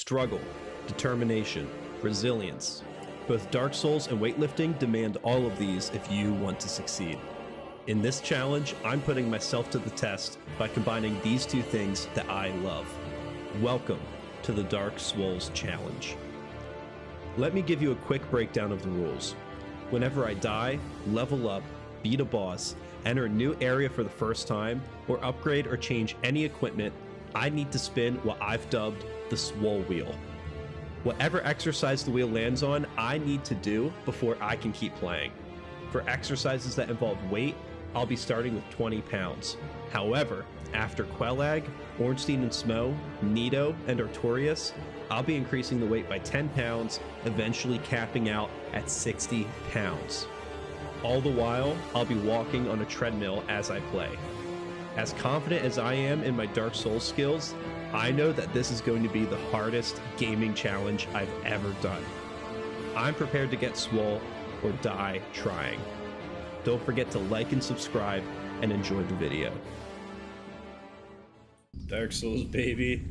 struggle, determination, resilience. Both Dark Souls and weightlifting demand all of these if you want to succeed. In this challenge, I'm putting myself to the test by combining these two things that I love. Welcome to the Dark Souls Challenge. Let me give you a quick breakdown of the rules. Whenever I die, level up, beat a boss, enter a new area for the first time, or upgrade or change any equipment, I need to spin what I've dubbed the Swole Wheel. Whatever exercise the wheel lands on, I need to do before I can keep playing. For exercises that involve weight, I'll be starting with 20 pounds. However, after Quelag, Ornstein and Smo, Nito, and Artorias, I'll be increasing the weight by 10 pounds, eventually capping out at 60 pounds. All the while, I'll be walking on a treadmill as I play. As confident as I am in my Dark Souls skills, I know that this is going to be the hardest gaming challenge I've ever done. I'm prepared to get swole or die trying. Don't forget to like and subscribe and enjoy the video. Dark Souls, baby.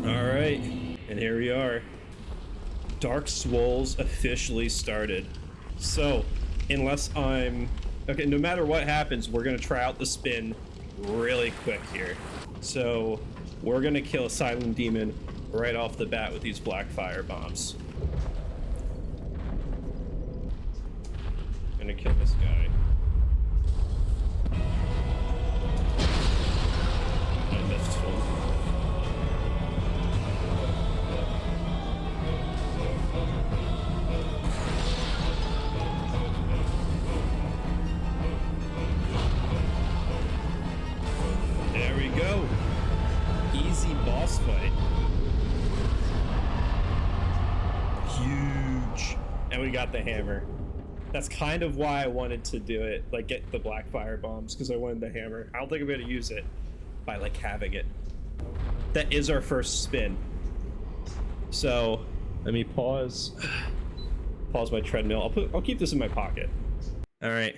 Alright, and here we are. Dark Souls officially started. So, unless I'm... Okay, no matter what happens, we're gonna try out the spin really quick here. So, we're gonna kill a Silent Demon right off the bat with these black fire bombs. Gonna kill this guy. I missed one. There we go. Easy boss fight. Huge. And we got the hammer. That's kind of why I wanted to do it, like get the black fire bombs, because I wanted the hammer. I don't think I'm gonna use it by like having it. That is our first spin. So let me pause my treadmill. I'll keep this in my pocket. All right,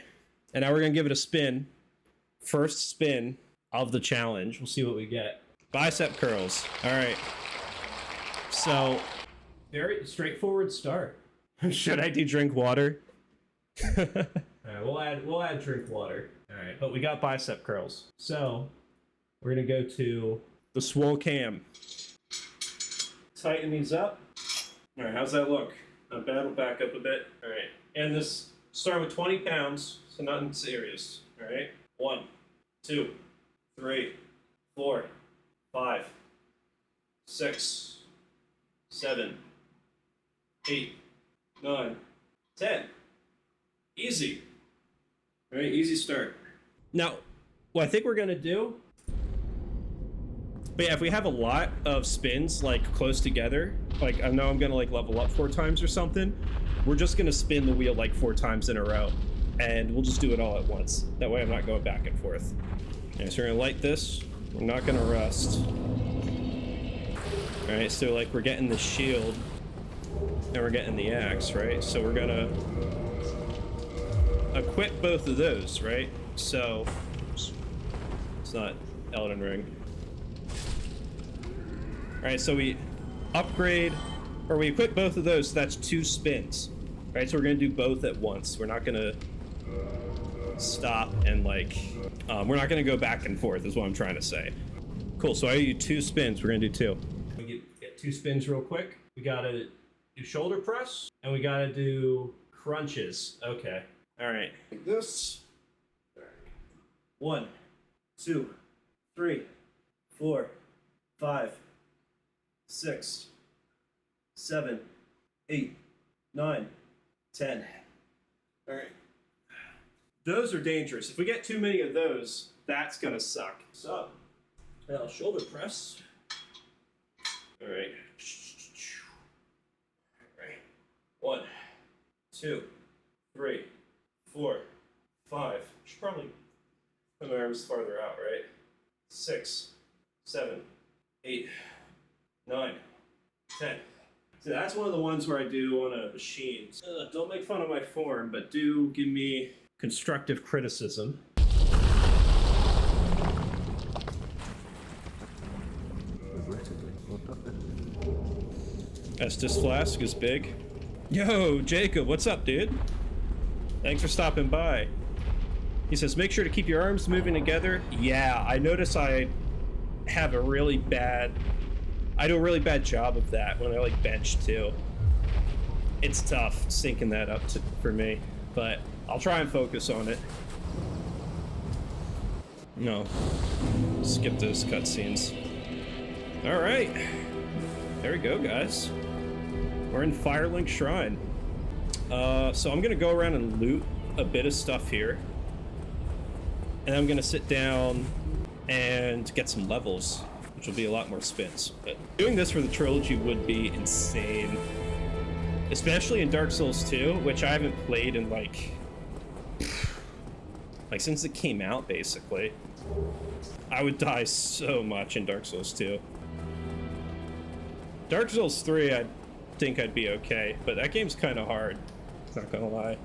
and now we're gonna give it a spin. First spin of the challenge. We'll see what we get. Bicep curls. All right. So very straightforward start. Should I do drink water? All right, we'll add drink water. All right, but we got bicep curls. So we're gonna go to the swole cam. Tighten these up. All right, how's that look? Not bad. We'll back up a bit. All right, and this start with 20 pounds, so nothing serious. All right, 1, 2, 3, 4, 5, 6, 7, 8, 9, 10. Easy. All right, easy start. Now, what I think we're gonna do, but yeah, if we have a lot of spins like close together, like I know I'm gonna like level up 4 times or something, we're just gonna spin the wheel like 4 times in a row, and we'll just do it all at once. That way I'm not going back and forth. Okay, so we're gonna light this. We're not gonna rust. All right, so like we're getting the shield, and we're getting the axe, right? So we're gonna equip both of those, right? So it's not Elden Ring. All right, so we upgrade, or we equip both of those, so that's 2 spins, right? So we're gonna do both at once. We're not gonna stop and like, we're not gonna go back and forth is what I'm trying to say. Cool, so I owe you 2 spins. We're gonna do 2. We get 2 spins real quick. We gotta do shoulder press, and we gotta do crunches. Okay. All right, like this. 1, 2, 3, 4, 5, 6, 7, 8, 9, 10. All right. Those are dangerous. If we get too many of those, that's gonna suck. So, now shoulder press. All right. All right. 1, 2, 3, 4, 5. Should probably put my arms farther out, right? 6, 7, 8, 9, 10. So that's one of the ones where I do on a machine. Don't make fun of my form, but do give me constructive criticism. Regrettably, what Estus Flask is big. Yo, Jacob, what's up, dude? Thanks for stopping by. He says, make sure to keep your arms moving together. Yeah, I notice I have a really bad... I do a really bad job of that when I like bench too. It's tough syncing that up for me, but I'll try and focus on it. No. Skip those cutscenes. Alright. There we go, guys. We're in Firelink Shrine. So I'm gonna go around and loot a bit of stuff here. And I'm gonna sit down and get some levels, which will be a lot more spins. But doing this for the trilogy would be insane. Especially in Dark Souls 2, which I haven't played in like since it came out, basically. I would die so much in Dark Souls 2. Dark Souls 3, I think I'd be okay, but that game's kind of hard, not gonna lie.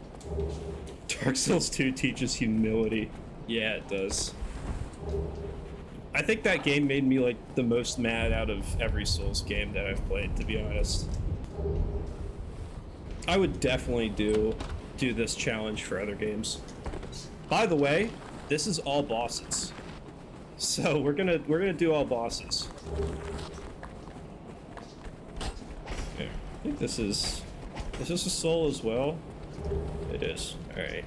Dark Souls 2 teaches humility. Yeah, it does. I think that game made me like the most mad out of every Souls game that I've played, to be honest. I would definitely do this challenge for other games. By the way, this is all bosses. So we're gonna do all bosses. Yeah, I think this is a soul as well? It is. Alright.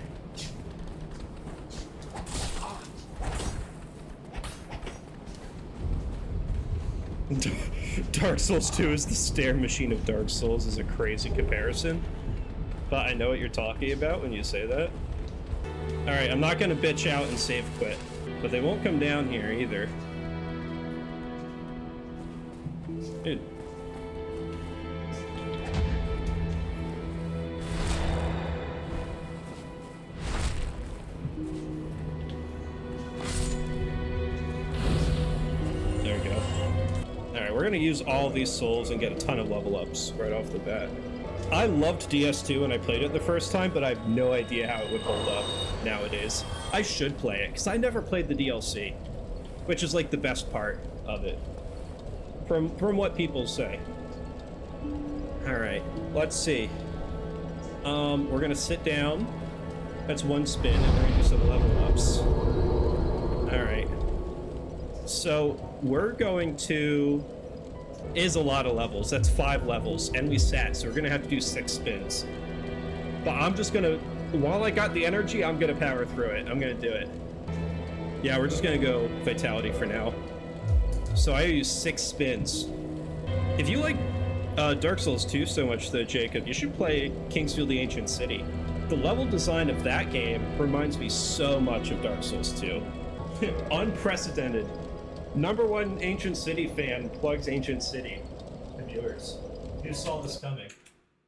Dark Souls 2 is the stair machine of Dark Souls is a crazy comparison. But I know what you're talking about when you say that. Alright, I'm not gonna bitch out and save quit. But they won't come down here either. Dude. There we go. Alright, we're gonna use all these souls and get a ton of level ups right off the bat. I loved DS2 when I played it the first time, but I have no idea how it would hold up nowadays. I should play it, because I never played the DLC, which is like the best part of it, from what people say. Alright, let's see. We're gonna sit down. That's one spin, and we're gonna do some level ups. Alright. So, we're going to... is a lot of levels. That's 5 levels, and we sat, so we're gonna have to do 6 spins. But I'm just gonna, while I got the energy, I'm gonna power through it. I'm gonna do it. Yeah, we're just gonna go Fatality for now. So I use 6 spins. If you like Dark Souls 2 so much though, Jacob, you should play Kingsfield the Ancient City. The level design of that game reminds me so much of Dark Souls 2. Unprecedented. #1 Ancient City fan plugs Ancient City. And yours. Who saw this coming?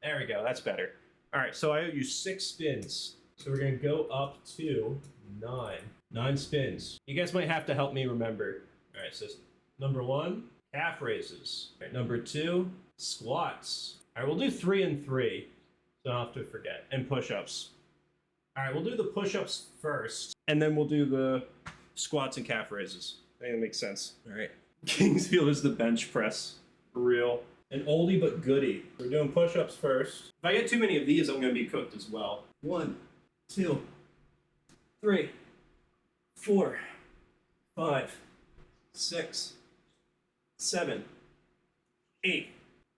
There we go, that's better. Alright, so I owe you 6 spins. So we're gonna go up to 9. 9 spins. You guys might have to help me remember. Alright, so #1, calf raises. Alright, #2, squats. Alright, we'll do 3 and 3. So I don't have to forget. And push-ups. Alright, we'll do the push-ups first. And then we'll do the squats and calf raises. I think that makes sense. Alright. Kingsfield is the bench press. For real. An oldie but goodie. We're doing push-ups first. If I get too many of these, I'm gonna be cooked as well. 1, 2, 3, 4, 5, 6, 7, 8,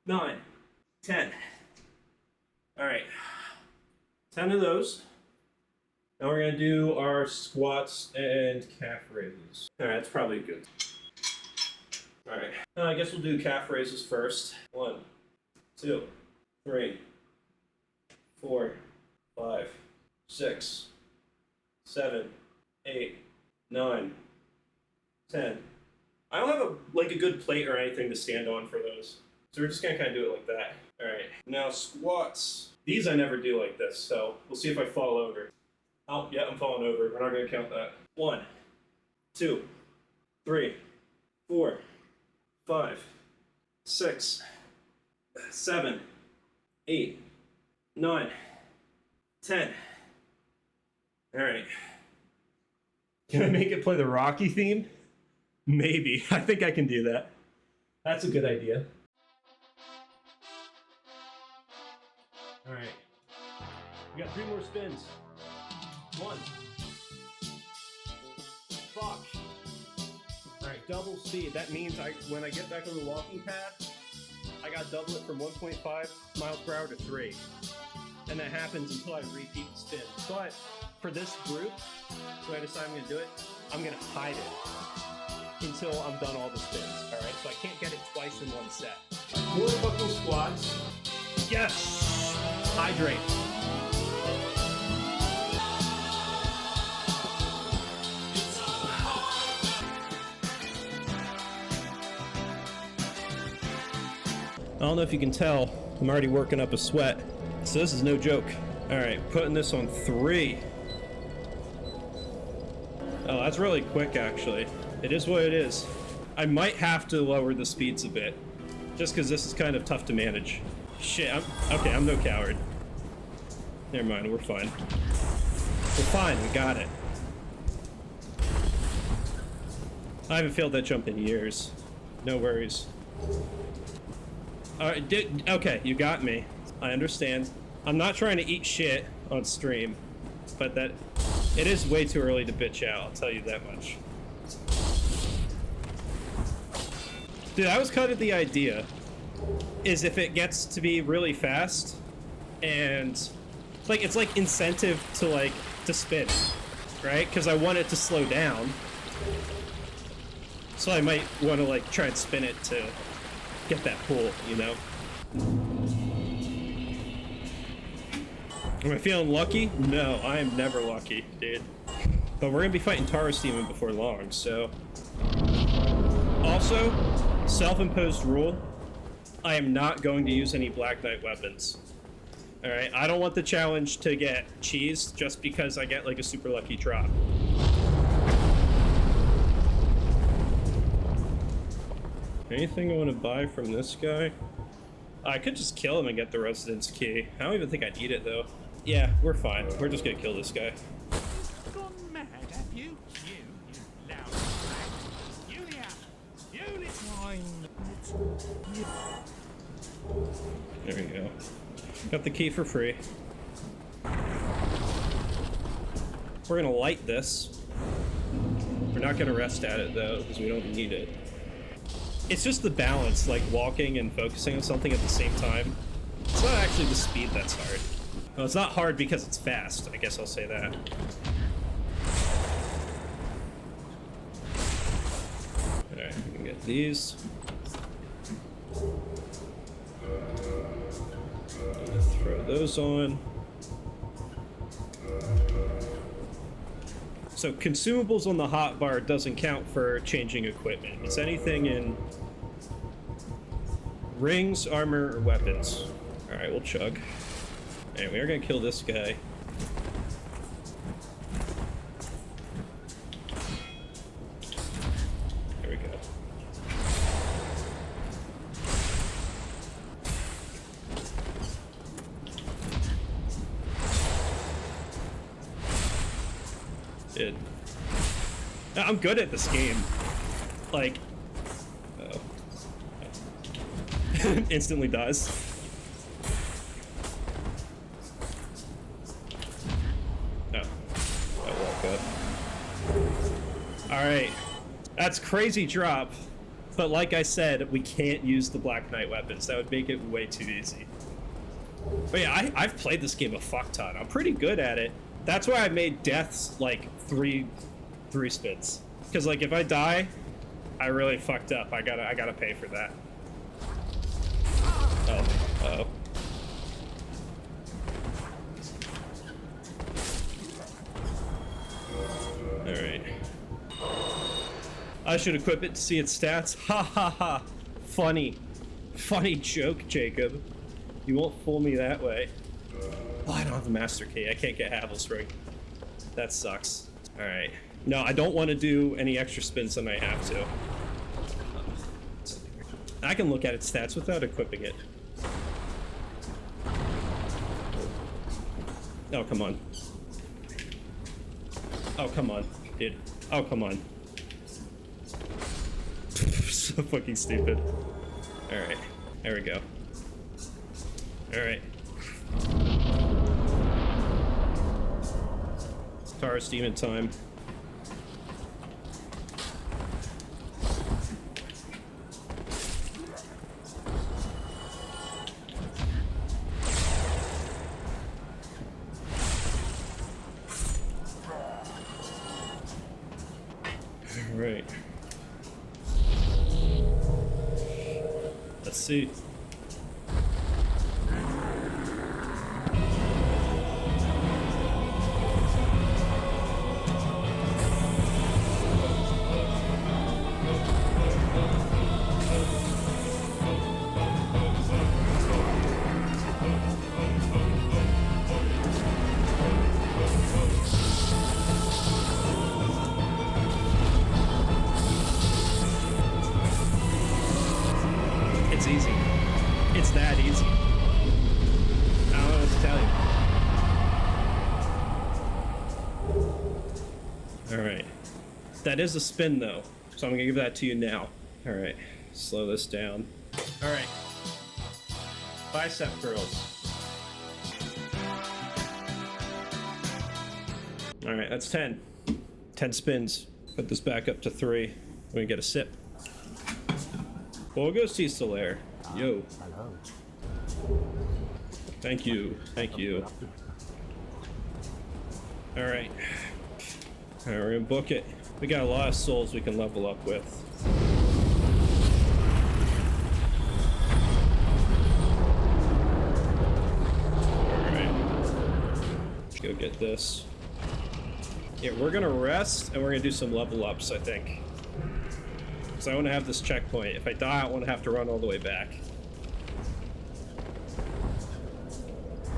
9, 10. Alright. 10 of those. Now we're gonna do our squats and calf raises. Alright, that's probably good. Alright, I guess we'll do calf raises first. 1, 2, 3, 4, 5, 6, 7, 8, 9, 10. I don't have a good plate or anything to stand on for those. So we're just gonna kind of do it like that. Alright, now squats. These I never do like this, so we'll see if I fall over. Oh, yeah, I'm falling over. We're not gonna count that. 1, 2, 3, 4, 5, 6, 7, 8, 9, 10. Alright. Can I make it play the Rocky theme? Maybe. I think I can do that. That's a good idea. All right. We got 3 more spins. 1. Fuck. All right, double speed. That means when I get back on the walking path, I got to double it from 1.5 miles per hour to 3. And that happens until I repeat the spin. But for this group, so I decide I'm going to do it, I'm going to hide it until I'm done all the spins. All right, so I can't get it twice in one set. More fucking squats. Yes! Hydrate. I don't know if you can tell, I'm already working up a sweat, so this is no joke. All right, putting this on 3. Oh, that's really quick, actually. It is what it is. I might have to lower the speeds a bit, just because this is kind of tough to manage. Shit, I'm no coward. Never mind, we're fine. We're fine, we got it. I haven't failed that jump in years. No worries. Alright, okay, you got me. I understand. I'm not trying to eat shit on stream, but it is way too early to bitch out, I'll tell you that much. Dude, that was kind of the idea, is if it gets to be really fast, and, like, it's like incentive to spin, right? Because I want it to slow down. So I might want to, like, try and spin it to get that pull, you know? Am I feeling lucky? No, I am never lucky, dude. But we're gonna be fighting Taurus Demon before long, so... Also, self-imposed rule, I am not going to use any Black Knight weapons. Alright, I don't want the challenge to get cheesed just because I get, like, a super lucky drop. Anything I want to buy from this guy? I could just kill him and get the residence key. I don't even think I need it, though. Yeah, we're fine. We're just gonna kill this guy. Gone mad, have you? You loud Julia! Julia! There we go. Got the key for free. We're gonna light this. We're not gonna rest at it, though, because we don't need it. It's just the balance, like walking and focusing on something at the same time. It's not actually the speed that's hard. Well, it's not hard because it's fast, I guess I'll say that. Alright, we can get these. Throw those on. So consumables on the hotbar doesn't count for changing equipment. It's anything in rings, armor, or weapons. Alright, we'll chug. And we are gonna kill this guy. There we go. Dude. I'm good at this game. Like, instantly dies. Alright, that's crazy drop, but like I said, we can't use the Black Knight weapons. That would make it way too easy. But yeah, I've played this game a fuck ton. I'm pretty good at it. That's why I made deaths like three spins. Because like if I die, I really fucked up. I gotta pay for that. Oh, uh-oh. Alright. I should equip it to see its stats. Ha ha ha. Funny. Funny joke, Jacob. You won't fool me that way. Oh, I don't have a master key. I can't get Havelspring. That sucks. Alright. No, I don't want to do any extra spins than I have to. I can look at its stats without equipping it. Oh, come on. Oh, come on, dude. Oh, come on. so fucking stupid. Alright, there we go. Alright. Taurus Demon time. Alright. Let's see. It's easy. It's that easy. I don't know what to tell you. Alright. That is a spin though, so I'm gonna give that to you now. Alright, slow this down. Alright. Bicep curls. Alright, that's 10. 10 spins. Put this back up to 3. We're gonna get a sip. Bogos still there. Yo. Hello. Thank you. Thank you. Alright. Alright, we're gonna book it. We got a lot of souls we can level up with. Alright. Let's go get this. Yeah, we're gonna rest and we're gonna do some level ups, I think. Because I want to have this checkpoint. If I die, I don't want to have to run all the way back.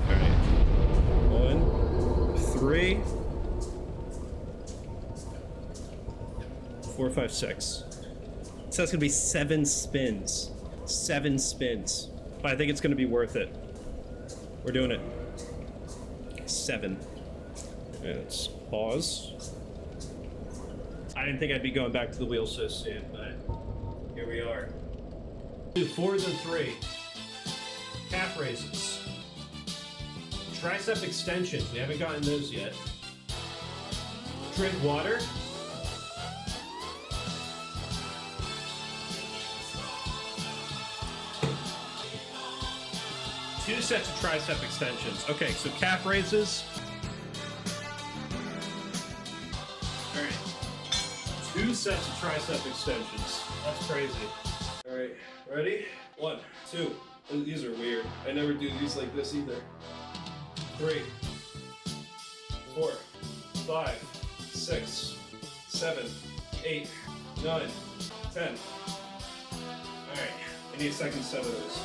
Alright. 1, 3, 4, 5, 6. So that's going to be 7 spins. 7 spins. But I think it's going to be worth it. We're doing it. 7. Okay, let's pause. I didn't think I'd be going back to the wheel so soon, but here we are. Do 4s and 3. Calf raises. Tricep extensions. We haven't gotten those yet. Drink water. Two sets of tricep extensions. Okay, so calf raises. All right. 2 sets of tricep extensions. That's crazy. All right, ready? 1, 2. These are weird. I never do these like this either. 3, 4, 5, 6, 7, 8, 9, 10. All right, I need a second set of those.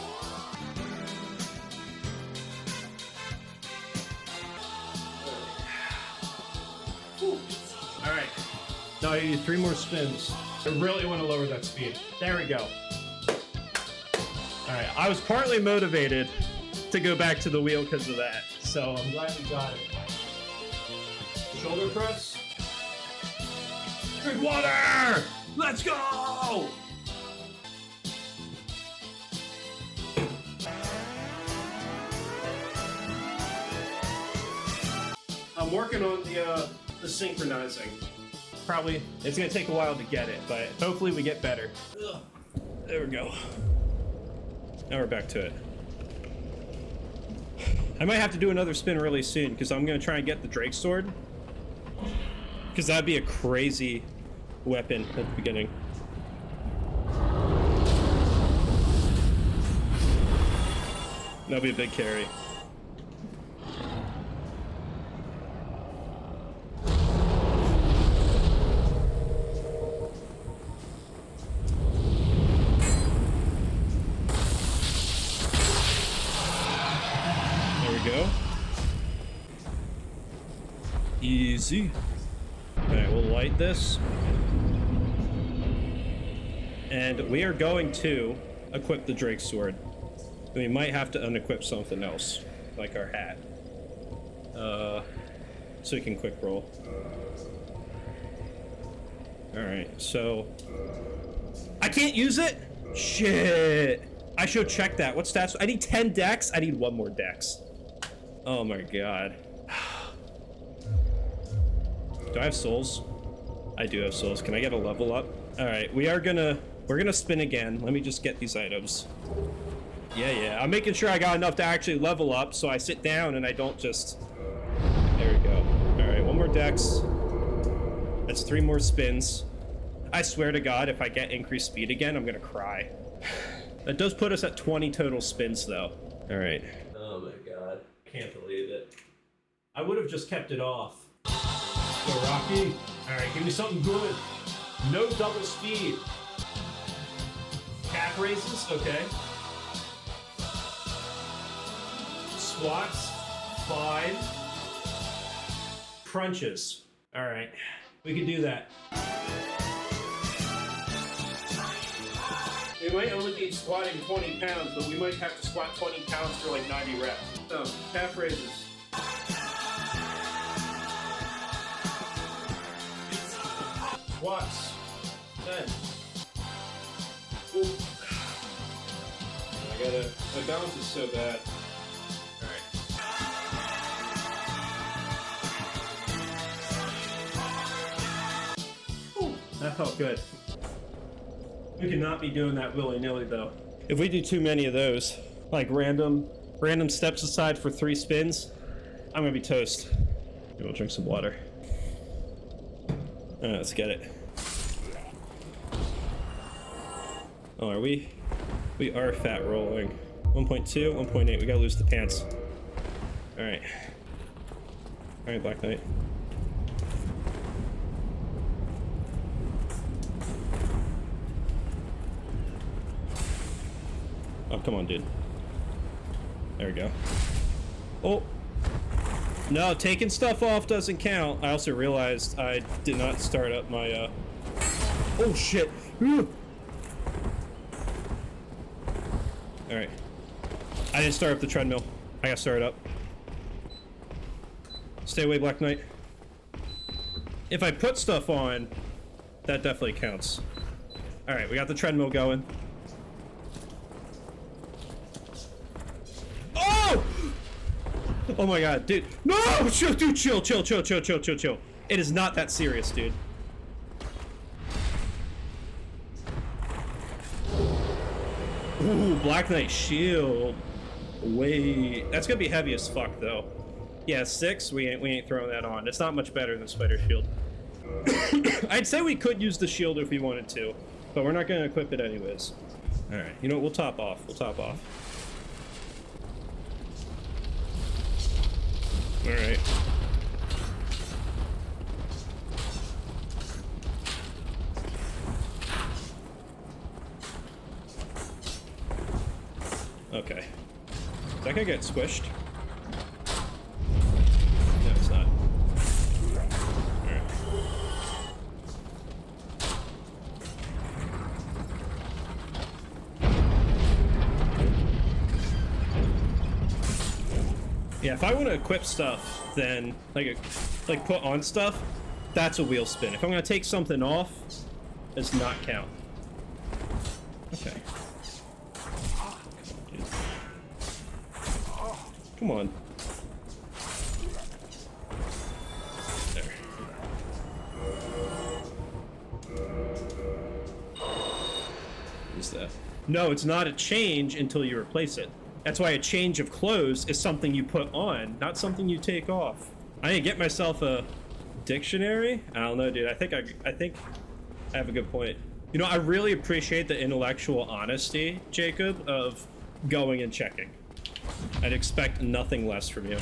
All right. Now I need 3 more spins. I really want to lower that speed. There we go. All right, I was partly motivated to go back to the wheel because of that, so I'm glad we got it. Shoulder press. Drink water! Let's go! I'm working on the synchronizing. Probably, it's gonna take a while to get it, but hopefully we get better. Ugh. There we go. Now we're back to it. I might have to do another spin really soon because I'm gonna try and get the Drake sword. Because that'd be a crazy weapon at the beginning. That'd be a big carry. Go. Easy. Alright, we'll light this. And we are going to equip the Drake sword. We might have to unequip something else, like our hat. So we can quick roll. Alright, so... I can't use it? Shit. I should check that. What stats? I need 10 dex. I need 1 more dex. Oh my god. Do I have souls? I do have souls. Can I get a level up? All right, we're gonna spin again. Let me just get these items. Yeah. I'm making sure I got enough to actually level up, so I sit down and I don't just... There we go. All right, 1 more dex. That's 3 more spins. I swear to God, if I get increased speed again, I'm gonna cry. That does put us at 20 total spins, though. All right. Oh my God, can't believe it. I would have just kept it off. Go, Rocky. All right, give me something good. No double speed. Calf raises, okay. Squats, 5. Crunches. All right, we can do that. We might only be squatting 20 pounds, but we might have to squat 20 pounds for like 90 reps. So, calf raises. Squats. 10. Ooh. My balance is so bad. Alright. Ooh, that felt good. We cannot be doing that willy-nilly though. If we do too many of those, like random steps aside for 3 spins, I'm gonna be toast. Maybe we'll drink some water. Alright, let's get it. Oh, are we? We are fat rolling. 1.2, 1.8, we gotta lose the pants. Alright. Alright, Black Knight. Oh, come on, dude. There we go. Oh! No, taking stuff off doesn't count. I also realized I did not start up my, Oh, shit! Alright. I didn't start up the treadmill. I gotta start it up. Stay away, Black Knight. If I put stuff on, that definitely counts. Alright, we got the treadmill going. Oh! Oh my god, dude. No! Chill, dude, chill. It is not that serious, dude. Ooh, Black Knight shield. Wait, that's gonna be heavy as fuck, though. Yeah, 6, we ain't throwing that on. It's not much better than Spider Shield. I'd say we could use the shield if we wanted to, but we're not gonna equip it anyways. Alright, you know what, we'll top off. Alright. Okay. Is that gonna get squished? No, it's not. Alright. Yeah, if I want to equip stuff, then like put on stuff, that's a wheel spin. If I'm gonna take something off, does not count. Okay. Come on. There. What is that? No, it's not a change until you replace it. That's why a change of clothes is something you put on, not something you take off. I need to get myself a dictionary. I don't know, dude. I think I have a good point. You know, I really appreciate the intellectual honesty, Jacob, of going and checking. I'd expect nothing less from you.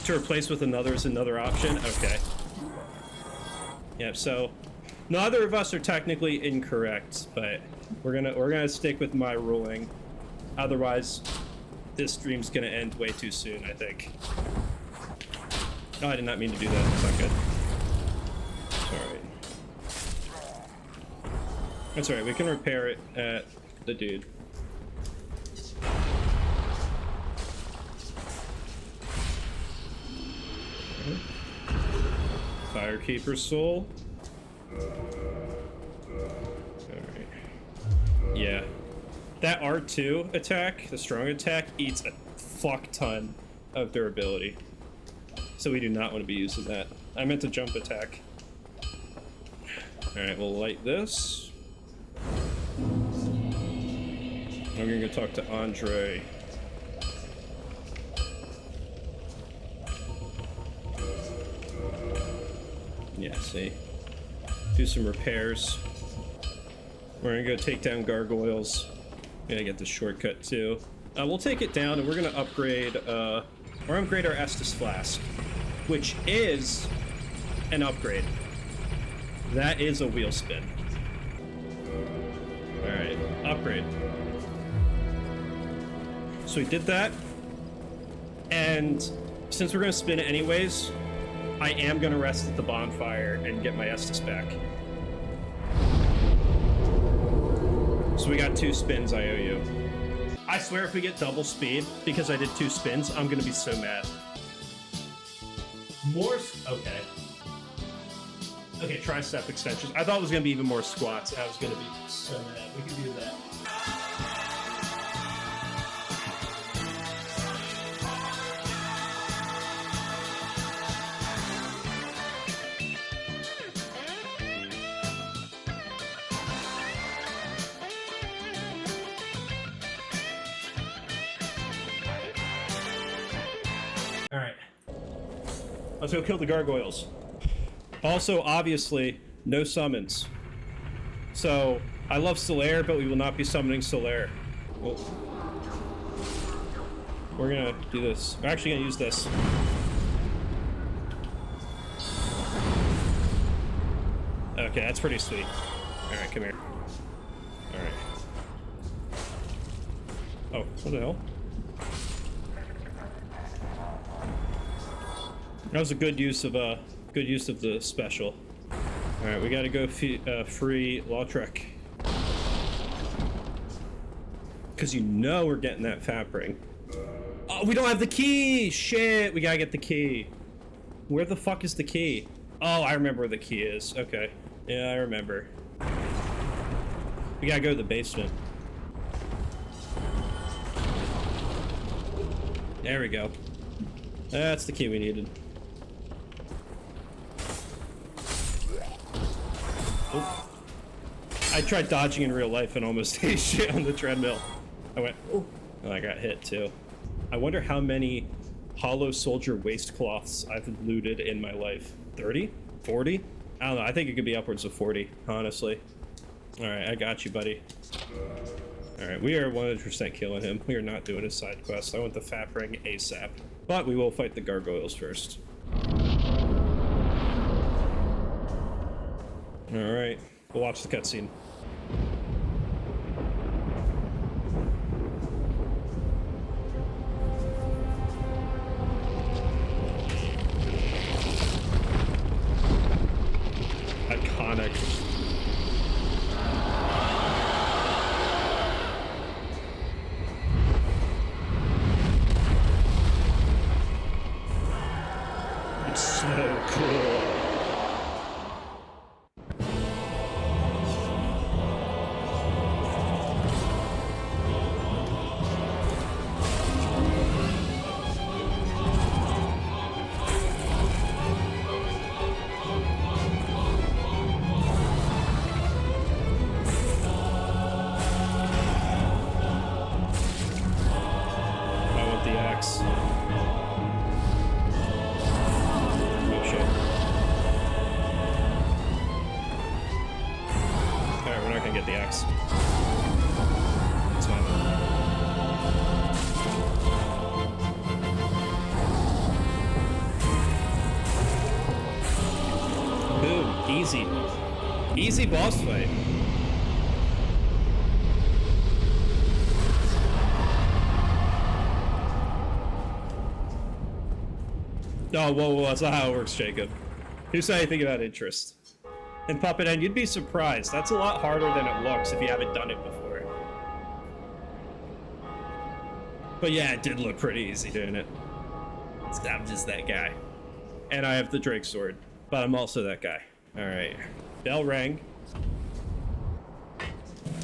To replace with another is another option? Okay. Yeah, so neither of us are technically incorrect, but we're gonna stick with my ruling. Otherwise, this stream's gonna end way too soon, I think. No, I did not mean to do that. That's not good. Alright. That's alright, we can repair it at the dude. Firekeeper Soul. Alright. Yeah. That R2 attack, the strong attack, eats a fuck ton of durability. So we do not want to be using that. I meant to jump attack. Alright, we'll light this. I'm gonna go talk to Andre. Yeah, see. Do some repairs. We're gonna go take down gargoyles. Gonna get the shortcut too. We'll take it down and we're gonna upgrade our Estus Flask, which is an upgrade. That is a wheel spin. Alright, upgrade. So we did that. And since we're gonna spin it anyways, I am gonna rest at the bonfire and get my Estus back. So we got 2 spins, I owe you. I swear if we get double speed, because I did 2 spins, I'm gonna be so mad. Okay. Okay, tricep extensions. I thought it was gonna be even more squats. I was gonna be so mad. We can do that. Alright. Let's go kill the gargoyles. Also, obviously, no summons. So, I love Solaire, but we will not be summoning Solaire. Oh. We're gonna do this. We're actually gonna use this. Okay, that's pretty sweet. Alright, come here. Alright. Oh, what the hell? That was a good use of the special. All right, we gotta go free Lautrec, because you know we're getting that Fap ring. Oh, we don't have the key. Shit, we gotta get the key. Where the fuck is the key? Oh, I remember where the key is. Okay, yeah, I remember. We gotta go to the basement. There we go. That's the key we needed. Oh. I tried dodging in real life and almost ate shit on the treadmill. I went, oh, and I got hit too. I wonder how many Hollow Soldier waist cloths I've looted in my life. 30? 40? I don't know. I think it could be upwards of 40, honestly. All right, I got you, buddy. All right, we are 100% killing him. We are not doing a side quest. I want the Fap ring ASAP. But we will fight the gargoyles first. All right, we'll watch the cutscene. Iconic. It's so cool. Easy boss fight. Oh, whoa, that's not how it works, Jacob. Who said anything about interest? In Puppet End, you'd be surprised. That's a lot harder than it looks if you haven't done it before. But yeah, it did look pretty easy doing it. I'm just that guy. And I have the Drake sword. But I'm also that guy. All right. Bell rang.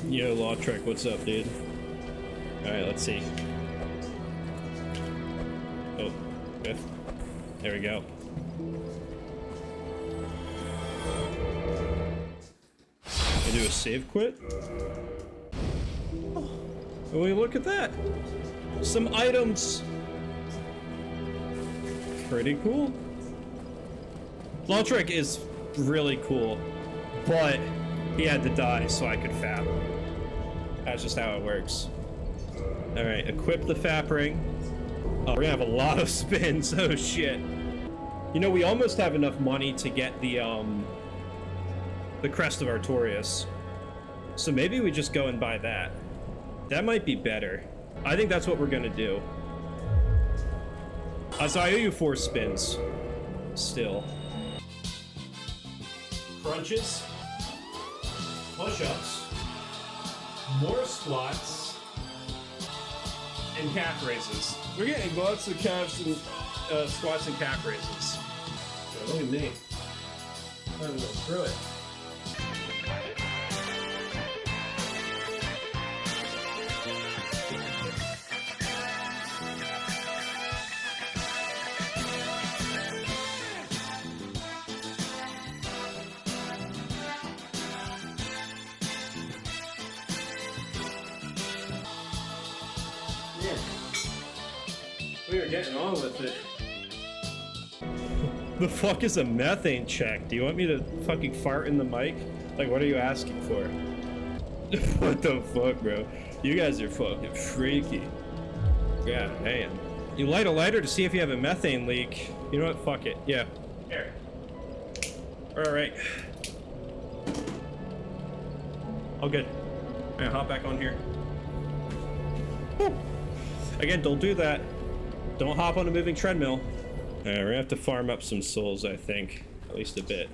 Yo, Lautrec, what's up, dude? All right, let's see. Oh, fifth. There we go. I do a save quit. Oh, look at that. Some items. Pretty cool. Lautrec is really cool, but he had to die so I could fap. That's just how it works. All right, equip the fap ring. Oh, we're gonna have a lot of spins. Oh shit. You know, we almost have enough money to get the Crest of Artorias. So maybe we just go and buy that. That might be better. I think that's what we're gonna do. So I owe you 4 spins. Still. Crunches. Push-ups. More squats. And calf raises. We're getting lots of calves and squats and calf raises. So look at me. I'm gonna go through it. We are getting on with it. The fuck is a methane check? Do you want me to fucking fart in the mic? Like, what are you asking for? What the fuck, bro? You guys are fucking freaky. Yeah, man. You light a lighter to see if you have a methane leak. You know what? Fuck it. Yeah. Here. Alright. All good. Alright, hop back on here. Woo. Again, don't do that. Don't hop on a moving treadmill. Alright, we're gonna have to farm up some souls, I think. At least a bit.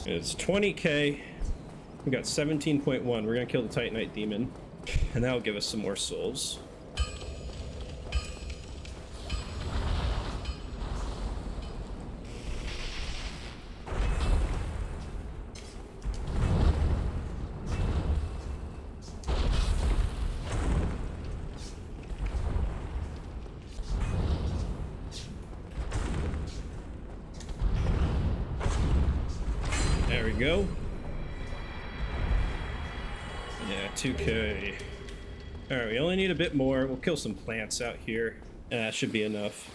It's 20k. We got 17.1. We're gonna kill the Titanite Demon. And that'll give us some more souls. There we go. Yeah, 2k. Alright, we only need a bit more. We'll kill some plants out here. That should be enough.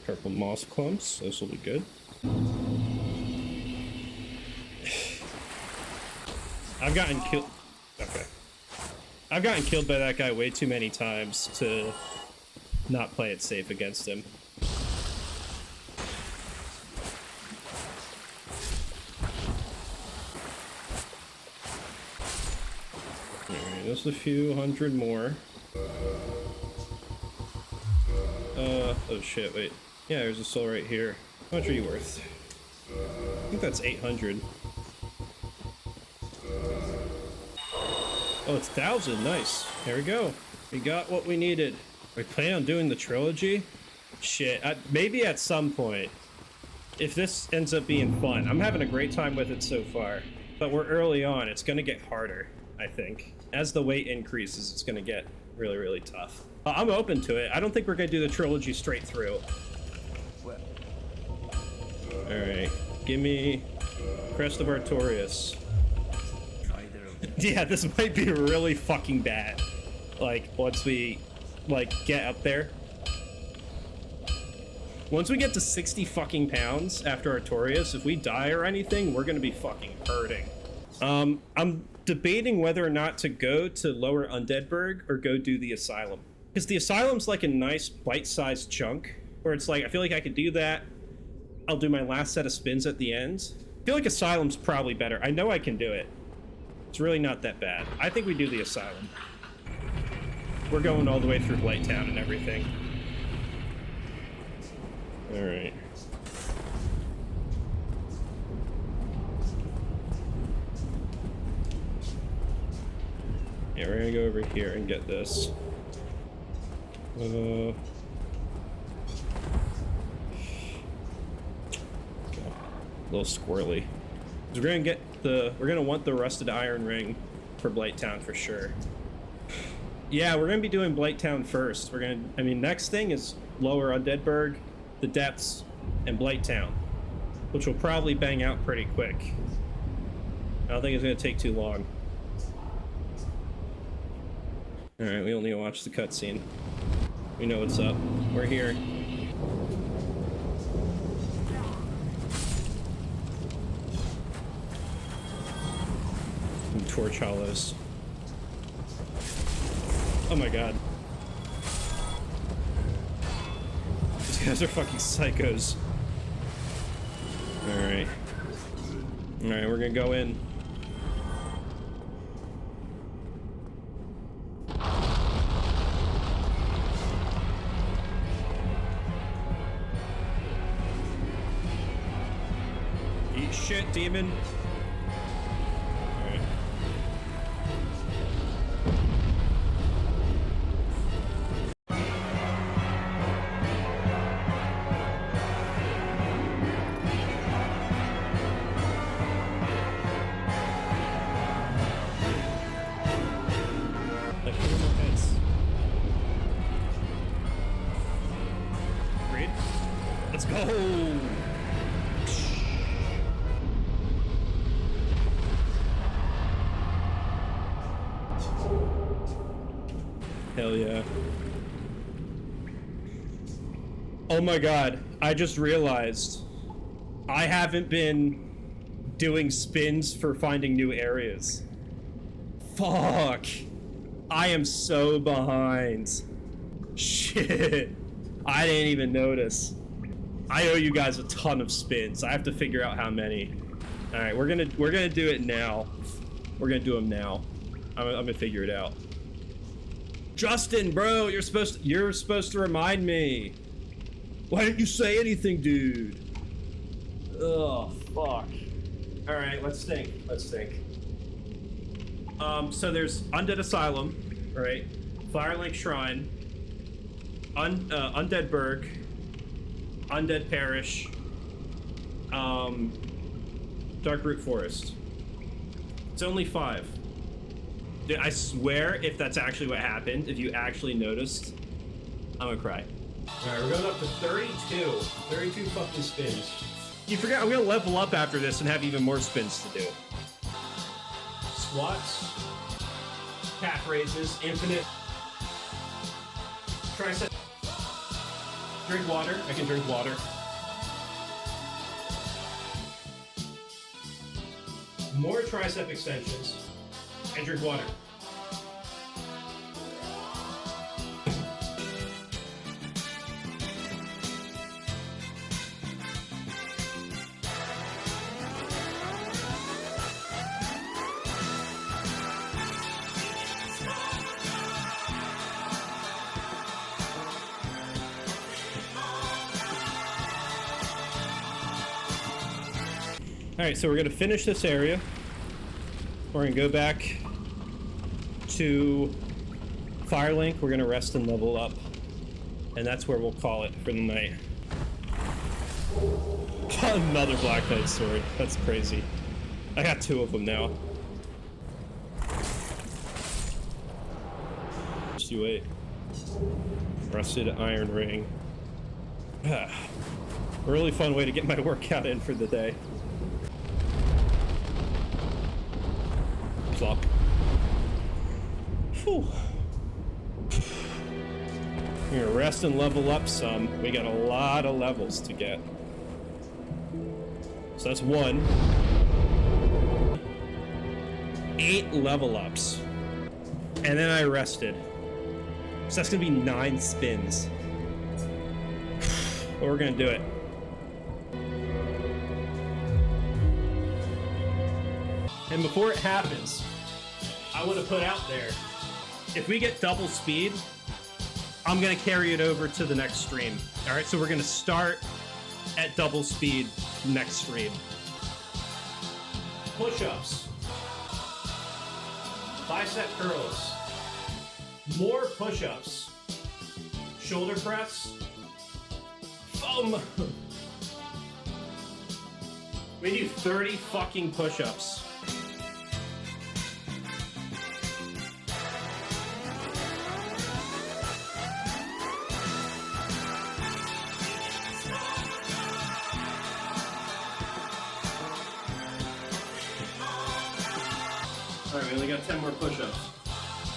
Purple moss clumps. This will be good. I've gotten killed. Okay. I've gotten killed by that guy way too many times to not play it safe against him. Just a few hundred more. Oh shit, wait. Yeah, there's a soul right here. How much are you worth? I think that's 800. Oh, it's 1,000. Nice. There we go. We got what we needed. We plan on doing the trilogy? Shit, maybe at some point. If this ends up being fun. I'm having a great time with it so far. But we're early on. It's gonna get harder, I think. As the weight increases, it's gonna get really, really tough. I'm open to it. I don't think we're gonna do the trilogy straight through. Alright, give me Crest of Artorias. Yeah, this might be really fucking bad. Like, once we, like, get up there. Once we get to 60 fucking pounds after Artorias, if we die or anything, we're gonna be fucking hurting. I'm debating whether or not to go to Lower Undeadburg or go do the Asylum. Because the Asylum's like a nice bite-sized chunk, where it's like, I feel like I could do that. I'll do my last set of spins at the end. I feel like Asylum's probably better. I know I can do it. It's really not that bad. I think we do the Asylum. We're going all the way through Blighttown and everything. Alright. Yeah, we're gonna go over here and get this. A little squirrely. 'Cause we're gonna want the rusted iron ring for Blighttown for sure. Yeah, we're gonna be doing Blighttown first. Next thing is Lower Undeadburg, the Depths, and Blighttown, which will probably bang out pretty quick. I don't think it's gonna take too long. All right, we don't need to watch the cutscene. We know what's up. We're here. Torch hollows. Oh my god. These guys are fucking psychos. Alright. Alright, we're gonna go in. Eat shit, demon. Alright. Like, put in more heads. Agreed? Let's go! Hell yeah. Oh my god, I just realized I haven't been doing spins for finding new areas. Fuck. I am so behind. Shit. I didn't even notice. I owe you guys a ton of spins. I have to figure out how many. All right, we're gonna do it now. We're gonna do them now. I'm gonna figure it out. Justin, bro, you're supposed to remind me. Why didn't you say anything, dude? Oh, fuck. All right, let's think. So there's Undead Asylum, right? Firelink Shrine, Undeadburg, Undead Parish, Darkroot Forest. It's only 5. Dude, I swear, if that's actually what happened, if you actually noticed, I'm gonna cry. Alright, we're going up to 32. 32 fucking spins. You forgot, I'm gonna level up after this and have even more spins to do. Squats, calf raises, infinite. Tricep. Drink water. I can drink water. More tricep extensions. And drink water. Alright, so we're gonna finish this area. We're gonna go back to Firelink. We're gonna rest and level up, and that's where we'll call it for the night. Another Black Knight sword. That's crazy. I got 2 of them now. Just you wait. Rusted iron ring. A really fun way to get my workout in for the day. Flop. Whew. We're gonna rest and level up some. We got a lot of levels to get. So that's 1. 8 level ups. And then I rested. So that's gonna be 9 spins. But we're gonna do it. And before it happens, I want to put out there, if we get double speed, I'm going to carry it over to the next stream. All right, so we're going to start at double speed next stream. Push-ups. Bicep curls. More push-ups. Shoulder press. Foam. We do 30 fucking push-ups. Alright, we only got 10 more push-ups.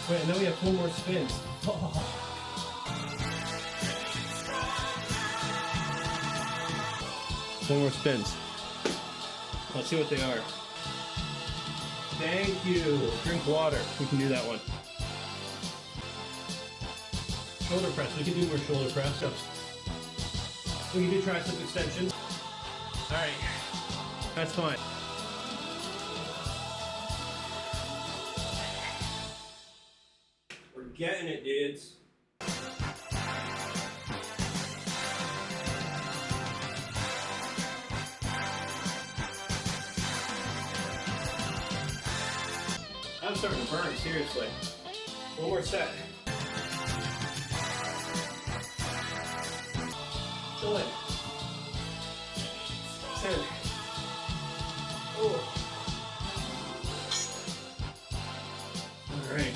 Wait, and then we have 4 more spins. Oh. 4 more spins. Let's see what they are. Thank you. Drink water. We can do that one. Shoulder press. We can do more shoulder press. We can do tricep extensions. Alright. That's fine. We're getting it, dudes. I'm starting to burn, seriously. One more set. Chill in. 10. Oh. Alright.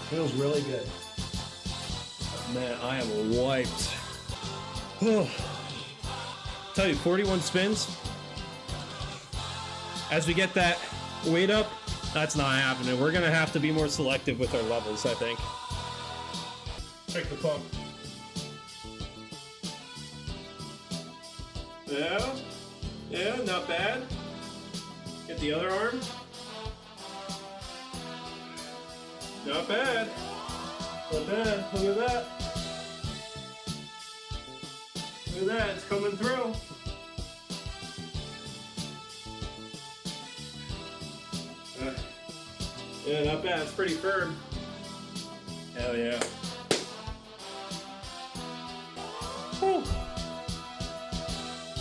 Feels really good. Man, I am wiped. Oh. Tell you, 41 spins. As we get that weight up, that's not happening. We're gonna have to be more selective with our levels, I think. Check the pump. Yeah, not bad. Get the other arm. Not bad. Not bad. Look at that. Look at that. It's coming through. Yeah, not bad. It's pretty firm. Hell yeah. Whew.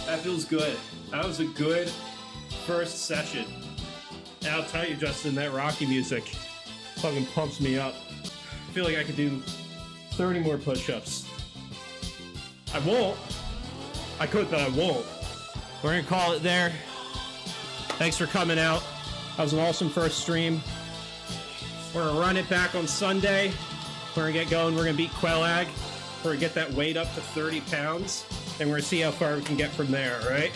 That feels good. That was a good first session. And I'll tell you, Justin, that Rocky music fucking pumps me up. I feel like I could do 30 more push-ups. I won't. I could, but I won't. We're gonna call it there. Thanks for coming out. That was an awesome first stream. We're gonna run it back on Sunday. We're gonna get going. We're gonna beat Quelag. We're gonna get that weight up to 30 pounds. And we're gonna see how far we can get from there, right?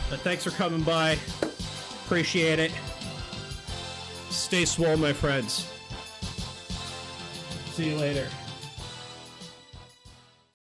But thanks for coming by. Appreciate it. Stay swole, my friends. See you later.